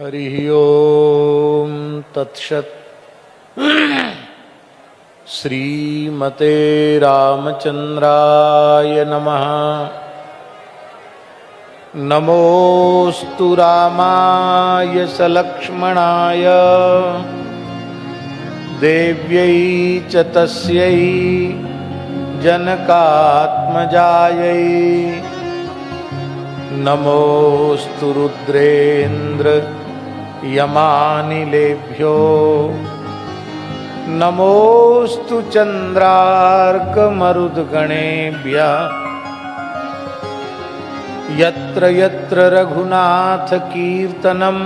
हरि ओम तत्सत्। श्रीमते रामचंद्राय नमः। नमोस्तु रामाय सलक्ष्मणाय देव्यै च तस्यै जनकात्मजायै। नमोस्तु रुद्रेन्द्र यमानिलेभ्यो नमोस्तु चंद्रार्कमरुद्गणेभ्यः। यत्र यत्र रघुनाथ कीर्तनं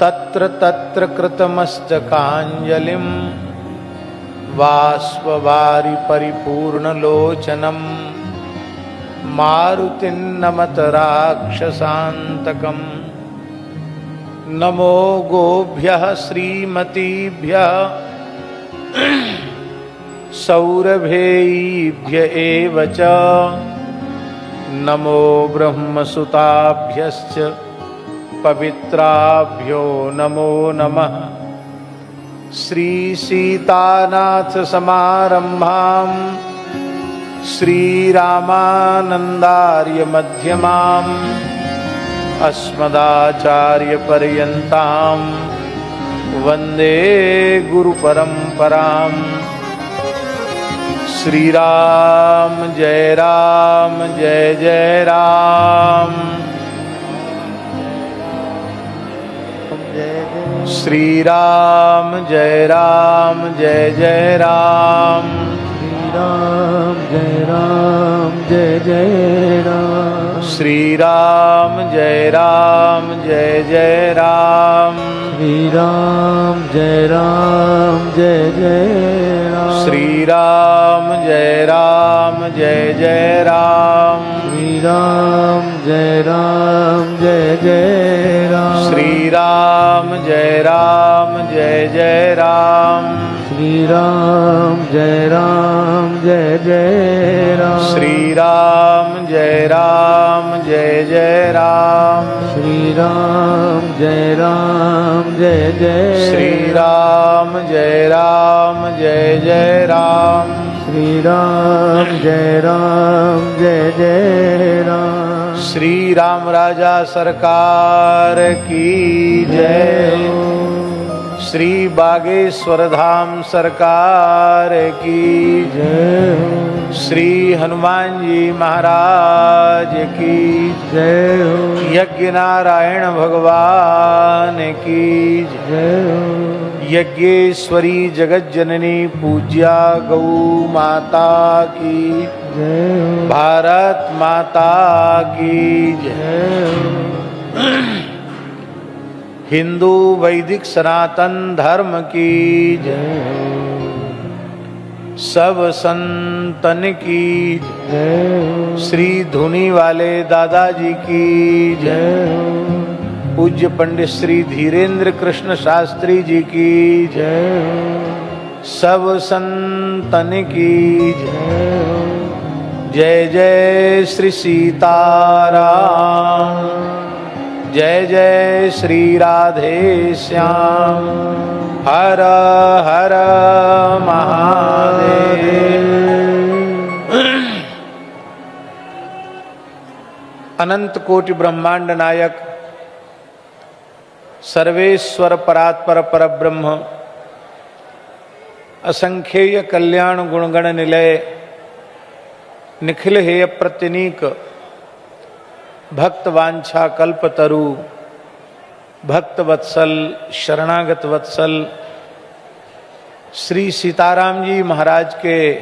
तत्र तत्र कृतमस्तकाञ्जलिं बाष्पवारि परिपूर्णलोचनं मारुतिं नमत राक्षसान्तकम्। नमो गोभ्यः श्रीमतीभ्यः सौरभेयीभ्य एव च। नमो ब्रह्मसुताभ्यश्च पवित्राभ्यो नमो नमः। श्रीसीतानाथ समारम्भां श्रीरामानन्दार्य मध्यमाम् अस्मदाचार्यपर्यन्तां वन्दे गुरुपरम्पराम्। श्रीराम जय जय राम। श्रीराम जय जय राम। राम जय जय राम। श्रीराम जय जय राम। श्रीराम जय जय राम। श्रीराम जय जय राम। श्रीराम जय जय राम। श्रीराम जय जय राम। श्रीराम जय जय राम। श्रीराम जय जय राम। श्रीराम जय जय। श्रीराम जय जय राम। श्रीराम जय जय राम। श्री राम राजा सरकार की जय। श्री बागेश्वर धाम सरकार की जय। श्री हनुमान जी महाराज की जय। यज्ञ नारायण भगवान की जय। यज्ञेश्वरी जगत जननी पूज्या गौ माता की जय। भारत माता की जय। हिंदू वैदिक सनातन धर्म की जय। सब संतन की जय। श्री धुनी वाले दादाजी की जय। पूज्य पंडित श्री धीरेन्द्र कृष्ण शास्त्री जी की जय। सब संतन की जय। जय जय श्री सीताराम। जय जय श्री राधे श्याम। हर हर महादेव। अनंत कोटि ब्रह्मांड नायक सर्वेश्वर परात्पर परब्रह्म असंख्येय कल्याण गुणगण निलय निखिल हेय प्रत्यनीक भक्त वांछा कल्पतरु भक्त वत्सल शरणागत वत्सल श्री सीताराम जी महाराज के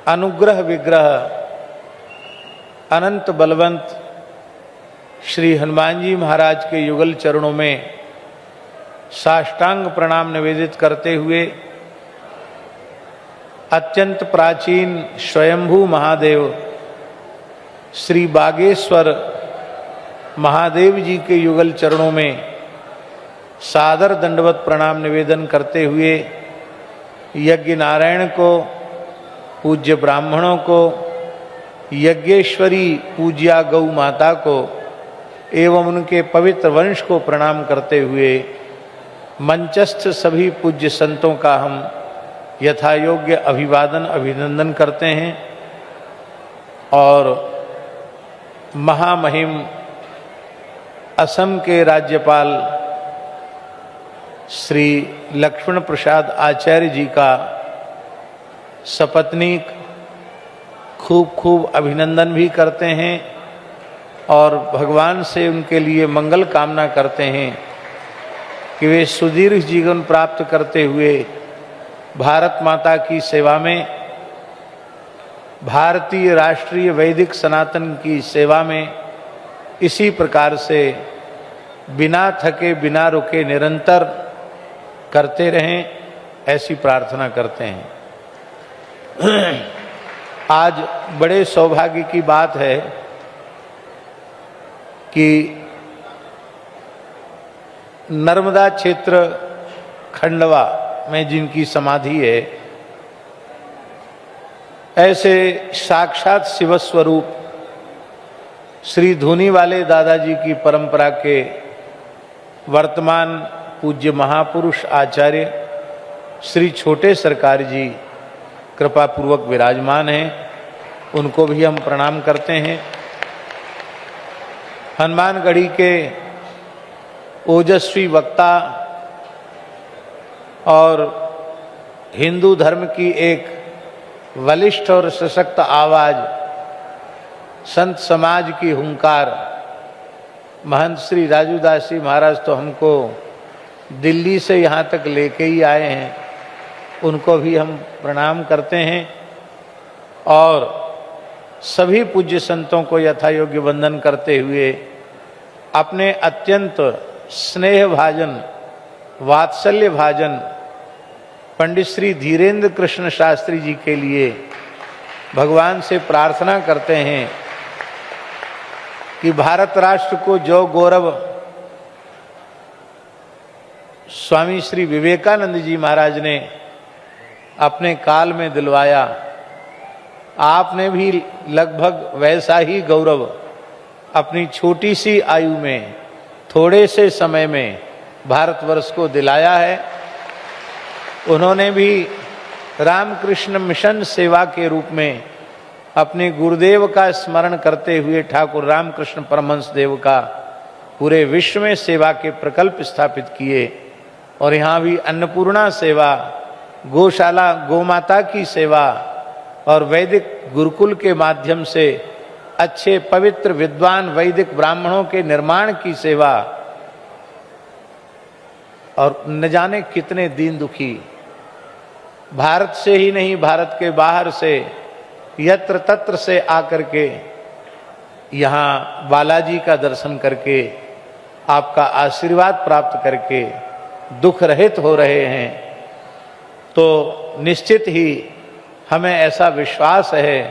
अनुग्रह विग्रह अनंत बलवंत श्री हनुमान जी महाराज के युगल चरणों में साष्टांग प्रणाम निवेदित करते हुए अत्यंत प्राचीन स्वयंभू महादेव श्री बागेश्वर महादेव जी के युगल चरणों में सादर दंडवत प्रणाम निवेदन करते हुए यज्ञ नारायण को, पूज्य ब्राह्मणों को, यज्ञेश्वरी पूज्या गौ माता को एवं उनके पवित्र वंश को प्रणाम करते हुए मंचस्थ सभी पूज्य संतों का हम यथायोग्य अभिवादन अभिनंदन करते हैं और महामहिम असम के राज्यपाल श्री लक्ष्मण प्रसाद आचार्य जी का सपत्नीक खूब खूब अभिनंदन भी करते हैं और भगवान से उनके लिए मंगल कामना करते हैं कि वे सुदीर्घ जीवन प्राप्त करते हुए भारत माता की सेवा में, भारतीय राष्ट्रीय वैदिक सनातन की सेवा में इसी प्रकार से बिना थके बिना रुके निरंतर करते रहें, ऐसी प्रार्थना करते हैं। आज बड़े सौभाग्य की बात है कि नर्मदा क्षेत्र खंडवा में जिनकी समाधि है, ऐसे साक्षात शिव स्वरूप श्री धूनी वाले दादाजी की परंपरा के वर्तमान पूज्य महापुरुष आचार्य श्री छोटे सरकार जी कृपा पूर्वक विराजमान हैं, उनको भी हम प्रणाम करते हैं। हनुमानगढ़ी के ओजस्वी वक्ता और हिंदू धर्म की एक बलिष्ठ और सशक्त आवाज, संत समाज की हुंकार महंत श्री राजूदास जी महाराज तो हमको दिल्ली से यहाँ तक लेके ही आए हैं, उनको भी हम प्रणाम करते हैं और सभी पूज्य संतों को यथायोग्य वंदन करते हुए अपने अत्यंत स्नेह भाजन वात्सल्य भाजन पंडित श्री धीरेन्द्र कृष्ण शास्त्री जी के लिए भगवान से प्रार्थना करते हैं कि भारत राष्ट्र को जो गौरव स्वामी श्री विवेकानंद जी महाराज ने अपने काल में दिलवाया, आपने भी लगभग वैसा ही गौरव अपनी छोटी सी आयु में थोड़े से समय में भारतवर्ष को दिलाया है। उन्होंने भी रामकृष्ण मिशन सेवा के रूप में अपने गुरुदेव का स्मरण करते हुए ठाकुर रामकृष्ण परमहंस देव का पूरे विश्व में सेवा के प्रकल्प स्थापित किए और यहाँ भी अन्नपूर्णा सेवा, गौशाला गोमाता की सेवा और वैदिक गुरुकुल के माध्यम से अच्छे पवित्र विद्वान वैदिक ब्राह्मणों के निर्माण की सेवा और न जाने कितने दीन दुखी भारत से ही नहीं, भारत के बाहर से यत्र तत्र से आकर के यहाँ बालाजी का दर्शन करके आपका आशीर्वाद प्राप्त करके दुख रहित हो रहे हैं। तो निश्चित ही हमें ऐसा विश्वास है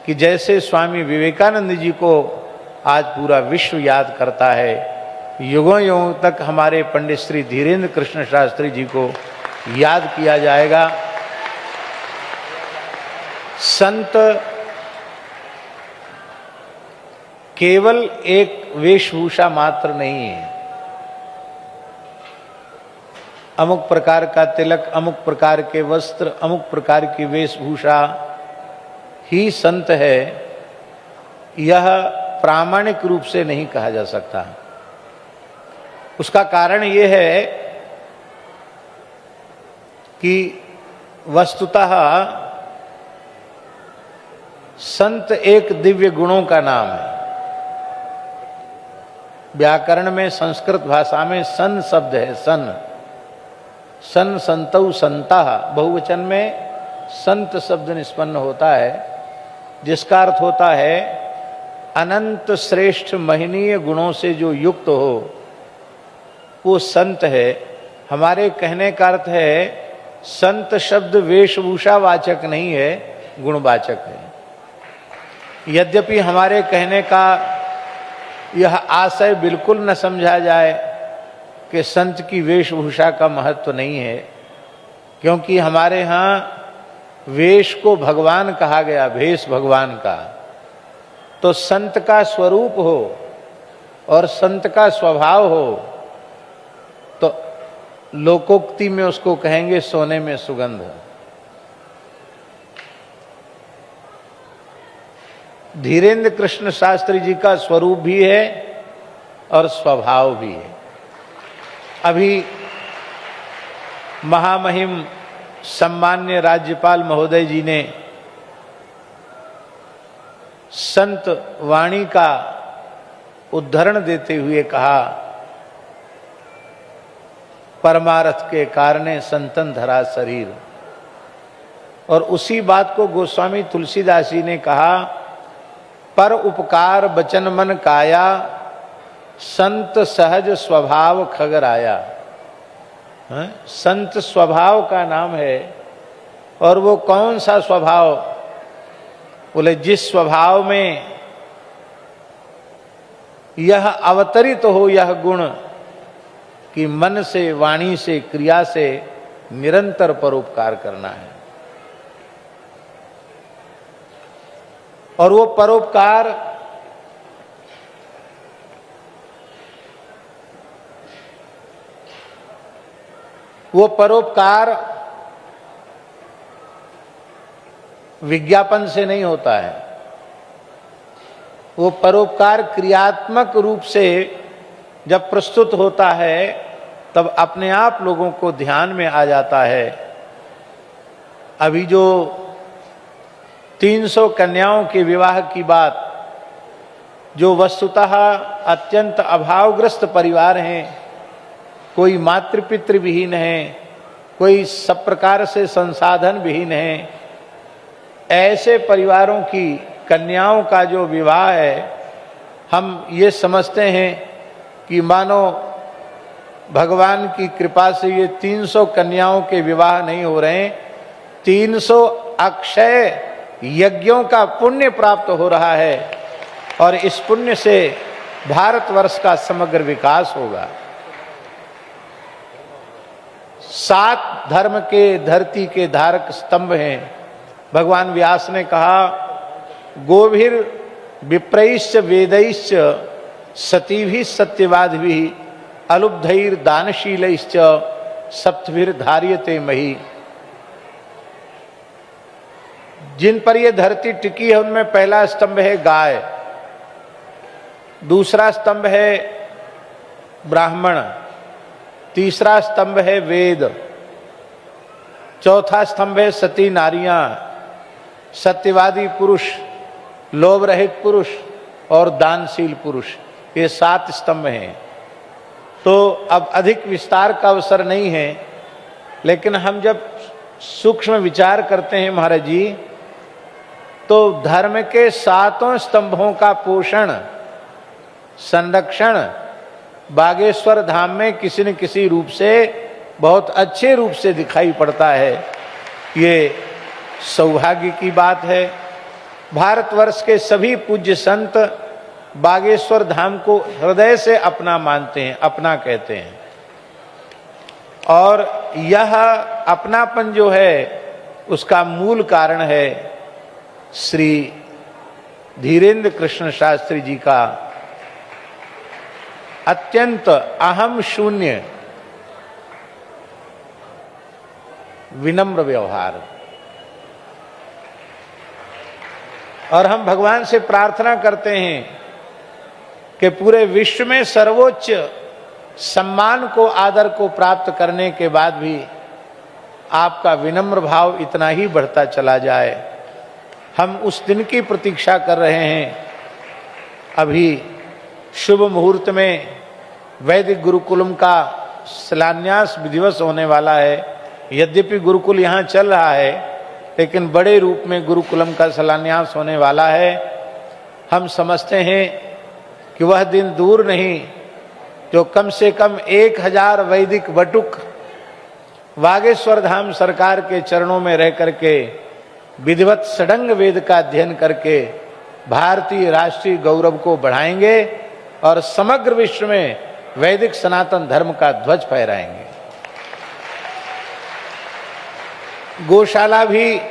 कि जैसे स्वामी विवेकानंद जी को आज पूरा विश्व याद करता है, युगों युगों तक हमारे पंडित श्री धीरेन्द्र कृष्ण शास्त्री जी को याद किया जाएगा। संत केवल एक वेशभूषा मात्र नहीं है, अमुक प्रकार का तिलक, अमुक प्रकार के वस्त्र, अमुक प्रकार की वेशभूषा ही संत है, यह प्रामाणिक रूप से नहीं कहा जा सकता। उसका कारण यह है कि वस्तुतः संत एक दिव्य गुणों का नाम है। व्याकरण में संस्कृत भाषा में सन शब्द है, सन सन संतौ संता, बहुवचन में संत शब्द निष्पन्न होता है, जिसका अर्थ होता है अनंत श्रेष्ठ महनीय गुणों से जो युक्त हो वो संत है। हमारे कहने का अर्थ है संत शब्द वेशभूषा वाचक नहीं है, गुणवाचक है। यद्यपि हमारे कहने का यह आशय बिल्कुल न समझा जाए कि संत की वेशभूषा का महत्व नहीं है, क्योंकि हमारे यहाँ वेश को भगवान कहा गया, भेष भगवान का। तो संत का स्वरूप हो और संत का स्वभाव हो तो लोकोक्ति में उसको कहेंगे सोने में सुगंध। धीरेन्द्र कृष्ण शास्त्री जी का स्वरूप भी है और स्वभाव भी है। अभी महामहिम सम्मान्य राज्यपाल महोदय जी ने संत वाणी का उद्धरण देते हुए कहा, परमारथ के कारणे संतन धरा शरीर। और उसी बात को गोस्वामी तुलसीदास जी ने कहा, पर उपकार बचन मन काया, संत सहज स्वभाव खगराया। संत स्वभाव का नाम है। और वो कौन सा स्वभाव? बोले जिस स्वभाव में यह अवतरित हो यह गुण कि मन से, वाणी से, क्रिया से निरंतर परोपकार करना है। और वो परोपकार विज्ञापन से नहीं होता है। वो परोपकार क्रियात्मक रूप से जब प्रस्तुत होता है तब अपने आप लोगों को ध्यान में आ जाता है। अभी जो 300 कन्याओं के विवाह की बात, जो वस्तुतः अत्यंत अभावग्रस्त परिवार हैं, कोई मातृपितृ विहीन है, कोई सब प्रकार से संसाधन विहीन है, ऐसे परिवारों की कन्याओं का जो विवाह है, हम ये समझते हैं कि मानो भगवान की कृपा से ये 300 कन्याओं के विवाह नहीं हो रहे हैं, 300 अक्षय यज्ञों का पुण्य प्राप्त हो रहा है। और इस पुण्य से भारतवर्ष का समग्र विकास होगा। 7 धर्म के धरती के धारक स्तंभ हैं। भगवान व्यास ने कहा, गोभिर विप्रैश्च वेदैश्च सतीभिः सत्यवादिभिः अलुब्धैर दानशीलैश्च सप्तभिर धार्यते मही। जिन पर यह धरती टिकी है उनमें पहला स्तंभ है गाय, दूसरा स्तंभ है ब्राह्मण, तीसरा स्तंभ है वेद, चौथा स्तंभ है सती नारियां, सत्यवादी पुरुष, लोभ रहित पुरुष और दानशील पुरुष। ये 7 स्तंभ हैं। तो अब अधिक विस्तार का अवसर नहीं है, लेकिन हम जब सूक्ष्म विचार करते हैं महाराज जी, तो धर्म के 7 स्तंभों का पोषण, संरक्षण बागेश्वर धाम में किसी न किसी रूप से, बहुत अच्छे रूप से दिखाई पड़ता है। ये सौभाग्य की बात है। भारतवर्ष के सभी पूज्य संत बागेश्वर धाम को हृदय से अपना मानते हैं, अपना कहते हैं। और यह अपनापन जो है उसका मूल कारण है श्री धीरेन्द्र कृष्ण शास्त्री जी का अत्यंत अहम शून्य विनम्र व्यवहार। और हम भगवान से प्रार्थना करते हैं कि पूरे विश्व में सर्वोच्च सम्मान को, आदर को प्राप्त करने के बाद भी आपका विनम्र भाव इतना ही बढ़ता चला जाए। हम उस दिन की प्रतीक्षा कर रहे हैं। अभी शुभ मुहूर्त में वैदिक गुरुकुलम का शिलान्यास विधिवत होने वाला है। यद्यपि गुरुकुल यहाँ चल रहा है, लेकिन बड़े रूप में गुरुकुलम का शिलान्यास होने वाला है। हम समझते हैं कि वह दिन दूर नहीं जो कम से कम 1000 वैदिक बटुक बागेश्वर धाम सरकार के चरणों में रह करके विधिवत षडंग वेद का अध्ययन करके भारतीय राष्ट्रीय गौरव को बढ़ाएंगे और समग्र विश्व में वैदिक सनातन धर्म का ध्वज फहराएंगे। गौशाला भी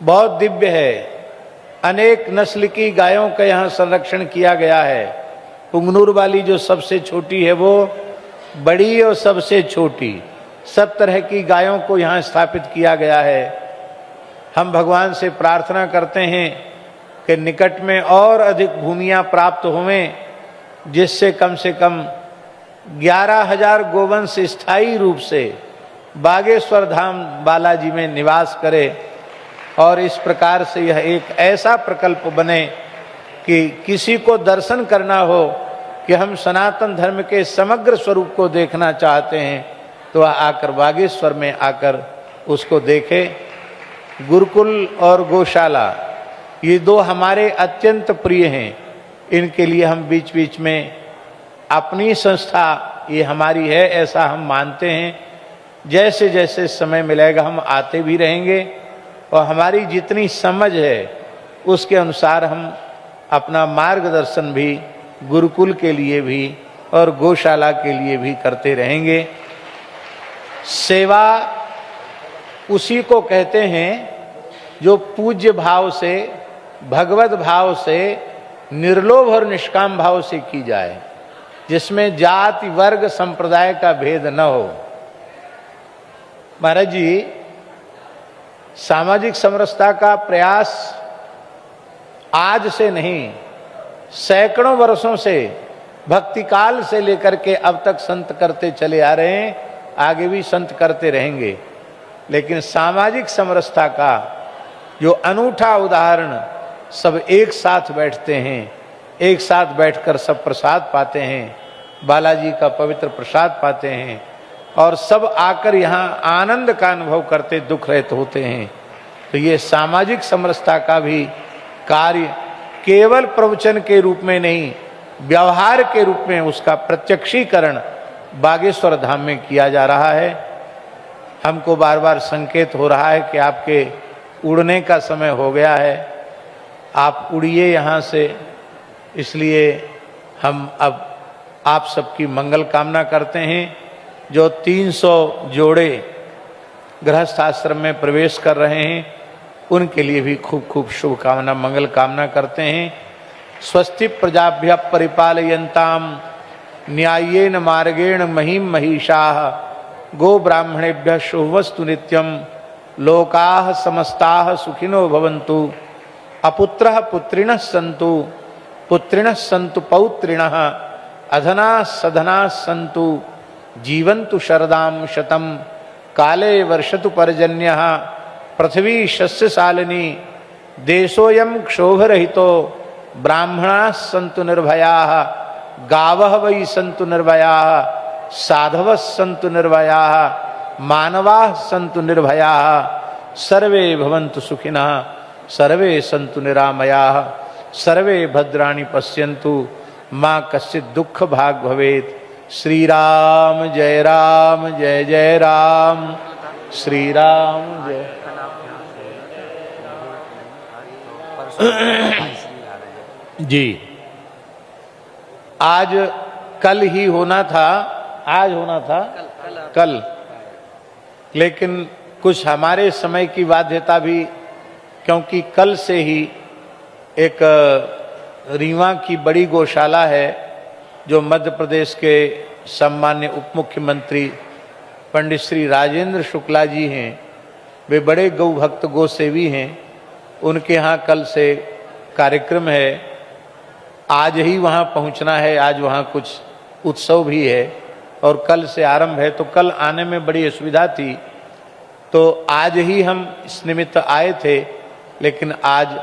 बहुत दिव्य है। अनेक नस्ल की गायों का यहाँ संरक्षण किया गया है। पुंगनूर वाली जो सबसे छोटी है वो बड़ी और सबसे छोटी, सब तरह की गायों को यहाँ स्थापित किया गया है। हम भगवान से प्रार्थना करते हैं कि निकट में और अधिक भूमियाँ प्राप्त होवें, जिससे कम से कम 11,000 गोवंश स्थायी रूप से बागेश्वर धाम बालाजी में निवास करे, और इस प्रकार से यह एक ऐसा प्रकल्प बने कि किसी को दर्शन करना हो कि हम सनातन धर्म के समग्र स्वरूप को देखना चाहते हैं तो वह आकर बागेश्वर में आकर उसको देखे। गुरुकुल और गौशाला ये दो हमारे अत्यंत प्रिय हैं, इनके लिए हम बीच बीच में अपनी संस्था ये हमारी है ऐसा हम मानते हैं। जैसे जैसे समय मिलेगा हम आते भी रहेंगे और हमारी जितनी समझ है उसके अनुसार हम अपना मार्गदर्शन भी गुरुकुल के लिए भी और गौशाला के लिए भी करते रहेंगे। सेवा उसी को कहते हैं जो पूज्य भाव से, भगवत भाव से, निर्लोभ और निष्काम भाव से की जाए, जिसमें जाति वर्ग संप्रदाय का भेद न हो। महाराज जी, सामाजिक समरसता का प्रयास आज से नहीं, सैकड़ों वर्षों से, भक्ति काल से लेकर के अब तक संत करते चले आ रहे हैं, आगे भी संत करते रहेंगे। लेकिन सामाजिक समरसता का जो अनूठा उदाहरण, सब एक साथ बैठते हैं, एक साथ बैठकर सब प्रसाद पाते हैं, बालाजी का पवित्र प्रसाद पाते हैं और सब आकर यहाँ आनंद का अनुभव करते दुख रहित होते हैं। तो ये सामाजिक समरसता का भी कार्य केवल प्रवचन के रूप में नहीं, व्यवहार के रूप में उसका प्रत्यक्षीकरण बागेश्वर धाम में किया जा रहा है। हमको बार बार संकेत हो रहा है कि आपके उड़ने का समय हो गया है, आप उड़िए यहाँ से। इसलिए हम अब आप सबकी मंगल कामना करते हैं। जो 300 जोड़े गृहस्थ आश्रम में प्रवेश कर रहे हैं उनके लिए भी खूब खूब शुभकामना मंगल कामना करते हैं। स्वस्ति प्रजाभ्य परिपालयन्ताम न्याय्येन मार्गेण महीम महिषाः गो ब्राह्मणेभ्यः शुभमस्तु नित्यं लोकाः समस्ताः सुखिनो भवन्तु। अपुत्रः पुत्रिणः सन्तु, पुत्रिणः सन्तु पौत्रिणः, अधनाः सधनाः सन्तु, जीवन्तु शरदां शतं, काले वर्षतु पर्जन्यः, पृथ्वी शस्यशालिनी, देशोऽयं क्षोभरहितो, ब्राह्मणाः सन्तु निर्भयाः, गावः वै सन्तु निर्भयाः, साधवः सन्तु निर्भयाः, मानवाः सन्तु निर्भयाः, सर्वे भवन्तु सुखिनः, सर्वे सन्तु निरामयाः, सर्वे भद्राणि पश्यन्तु, मा कश्चित् दुःख भाग् भवेत्। श्री राम जय राम, श्री राम जय। जी, आज कल ही होना था, आज होना था कल, लेकिन कुछ हमारे समय की बाध्यता भी, क्योंकि कल से ही एक रीवा की बड़ी गौशाला है जो मध्य प्रदेश के सम्मान्य उप मुख्यमंत्री पंडित श्री राजेंद्र शुक्ला जी हैं, वे बड़े गौ भक्त गौ सेवी हैं। उनके यहाँ कल से कार्यक्रम है, आज ही वहाँ पहुँचना है, आज वहाँ कुछ उत्सव भी है और कल से आरंभ है। तो कल आने में बड़ी असुविधा थी, तो आज ही हम इस निमित्त आए थे, लेकिन आज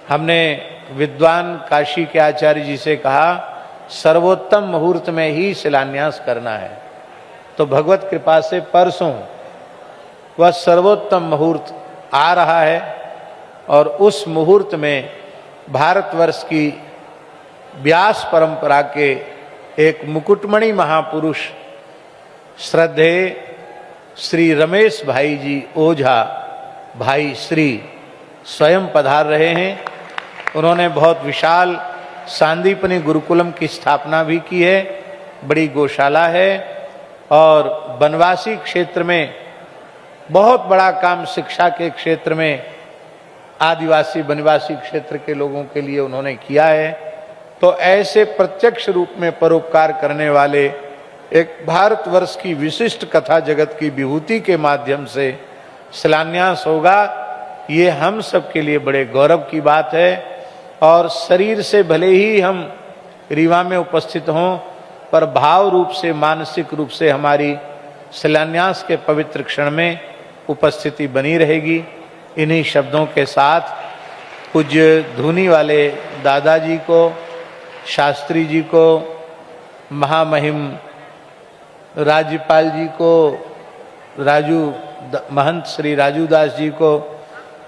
हमने विद्वान काशी के आचार्य जी से कहा सर्वोत्तम मुहूर्त में ही शिलान्यास करना है। तो भगवत कृपा से परसों वह सर्वोत्तम मुहूर्त आ रहा है और उस मुहूर्त में भारतवर्ष की व्यास परंपरा के एक मुकुटमणि महापुरुष श्रद्धेय श्री रमेश भाई जी ओझा भाई श्री स्वयं पधार रहे हैं। उन्होंने बहुत विशाल सांदीपनी गुरुकुलम की स्थापना भी की है, बड़ी गौशाला है और वनवासी क्षेत्र में बहुत बड़ा काम शिक्षा के क्षेत्र में आदिवासी वनवासी क्षेत्र के लोगों के लिए उन्होंने किया है। तो ऐसे प्रत्यक्ष रूप में परोपकार करने वाले एक भारतवर्ष की विशिष्ट कथा जगत की विभूति के माध्यम से शिलान्यास होगा, ये हम सब के लिए बड़े गौरव की बात है। और शरीर से भले ही हम रीवा में उपस्थित हों, पर भाव रूप से, मानसिक रूप से हमारी शिलान्यास के पवित्र क्षण में उपस्थिति बनी रहेगी। इन्हीं शब्दों के साथ पूज्य धुनी वाले दादाजी को, शास्त्री जी को, महामहिम राज्यपाल जी को, महंत श्री राजूदास जी को,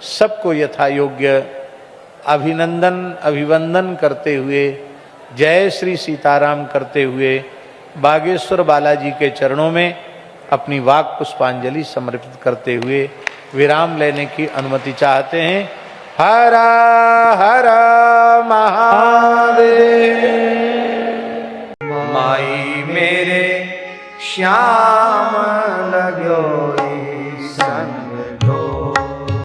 सबको यथा योग्य अभिनंदन अभिवंदन करते हुए, जय श्री सीताराम करते हुए बागेश्वर बालाजी के चरणों में अपनी वाक पुष्पांजलि समर्पित करते हुए विराम लेने की अनुमति चाहते हैं। हर हर महादेव। माई मेरे श्याम